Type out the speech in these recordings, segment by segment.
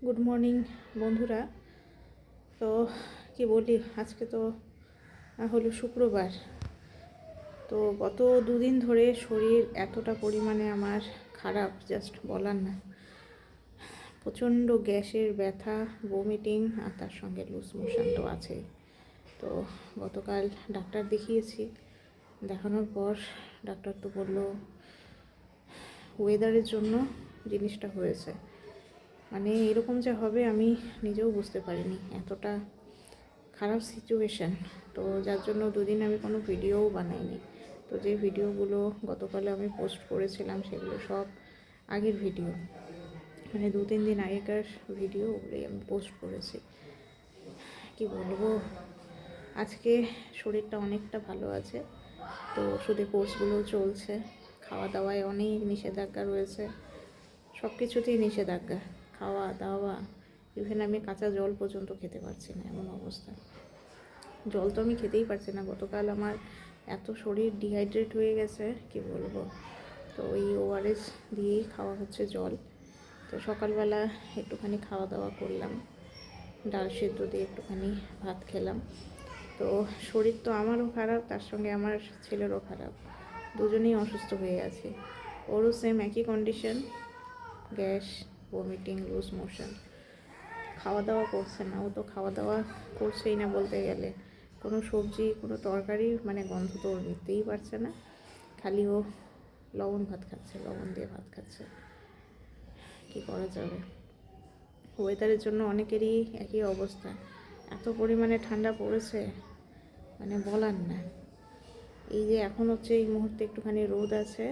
Good morning বন্ধুরা। তো কি বলি, আজকে তো হলো শুক্রবার। তো গত দুদিন ধরে শরীর এতটা পরিমাণে আমার খারাপ, জাস্ট বলার না। প্রচণ্ড গ্যাসের ব্যথা, ভমিটিং, আর তার সঙ্গে লুজ মোশন তো আছেই। তো গতকাল ডাক্তার দেখিয়েছি। দেখানোর পর ডাক্তার তো বললো ওয়েদারের জন্য জিনিসটা হয়েছে। মানে এরকম যে হবে আমি নিজেও বুঝতে পারিনি, এতটা খারাপ সিচুয়েশান। তো যার জন্য দুদিন আমি কোনো ভিডিওও বানাইনি। তো যে ভিডিওগুলো গতকালে আমি পোস্ট করেছিলাম সেগুলো সব আগের ভিডিও, মানে 2-3 দিন আগেকার ভিডিও, ওগুলোই আমি পোস্ট করেছি। কি বলবো, আজকে শরীরটা অনেকটা ভালো আছে। তো ওষুধের কোর্সগুলোও চলছে, খাওয়া দাওয়ায় অনেক নিষেধাজ্ঞা রয়েছে, সব কিছুতেই নিষেধাজ্ঞা। খাওয়া দাওয়া, ইভেন আমি কাঁচা জল পর্যন্ত খেতে পারছি না, এমন অবস্থা। জল তো আমি খেতেই পারছি না। গতকাল আমার এত শরীর ডিহাইড্রেট হয়ে গেছে, কি বলবো। তো ওই ওআরএস দিয়েই খাওয়া হচ্ছে জল। তো সকালবেলা একটুখানি খাওয়া দাওয়া করলাম, ডাল সেদ্ধ দিয়ে একটুখানি ভাত খেলাম। তো শরীর তো আমারও খারাপ, তার সঙ্গে আমার ছেলেরও খারাপ, দুজনেই অসুস্থ হয়ে আছে। ওরও সেম একই condition, gas, vomiting, loose motion. খাওয়া দাওয়া করছে না, ও তো খাওয়া দাওয়া করছেই না বলতে গেলে। কোনো সবজি, কোনো তরকারি, মানে গন্ধ তো ওর নিতেই পারছে না। খালি ও লবণ ভাত খাচ্ছে, লবণ দিয়ে ভাত খাচ্ছে। কি করা যাবে, ওয়েদারের জন্য অনেকেরই একই অবস্থা। এত পরিমাণে ঠান্ডা পড়েছে, মানে বলার না। এই যে এখন হচ্ছে এই মুহূর্তে একটুখানি রোদ আছে,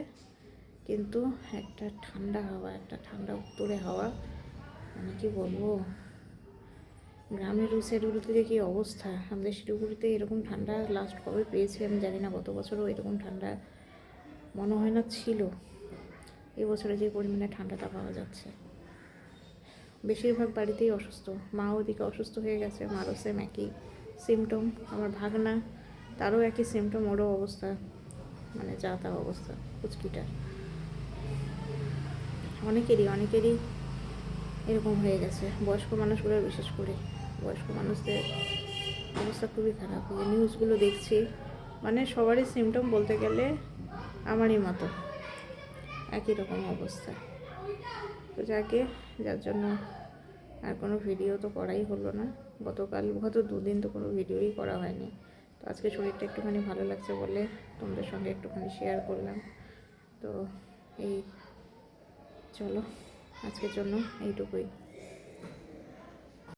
কিন্তু একটা ঠান্ডা হাওয়া, একটা ঠান্ডা উত্তরে হাওয়া, মানে কি বলবো। গ্রামের ওই সাইডগুলোতে যে কী অবস্থা, আমাদের শিলিগুড়িতে এরকম ঠান্ডা লাস্ট কবে পেয়েছি আমি জানি না। গত বছরও এরকম ঠান্ডা মনে হয় না ছিল। এবছরে যে পরিমাণে ঠান্ডাটা পাওয়া যাচ্ছে, বেশিরভাগ বাড়িতেই অসুস্থ। মা ওদিকে অসুস্থ হয়ে গেছে, মারও সেম একই সিমটম। আমার ভাগনা, তারও একই সিমটম, ওরও অবস্থা মানে যা তা অবস্থা, কুচকিটার। অনেকেরই এরকম হয়ে গেছে, বয়স্ক মানুষগুলো বিশেষ করে। বয়স্ক মানুষদের অবস্থা খুবই খারাপ। এই নিউজগুলো দেখছি, মানে সবারই সিমটম বলতে গেলে আমারই মতো একই রকম অবস্থা। তো যার জন্য আর কোনো ভিডিও তো করাই হলো না। গতকাল 2 দিন তো কোনো ভিডিওই করা হয়নি। তো আজকে শরীরটা একটুখানি ভালো লাগছে বলে তোমাদের সঙ্গে একটুখানি শেয়ার করলাম। তো এই চলো, আজকের জন্য এইটুকুই।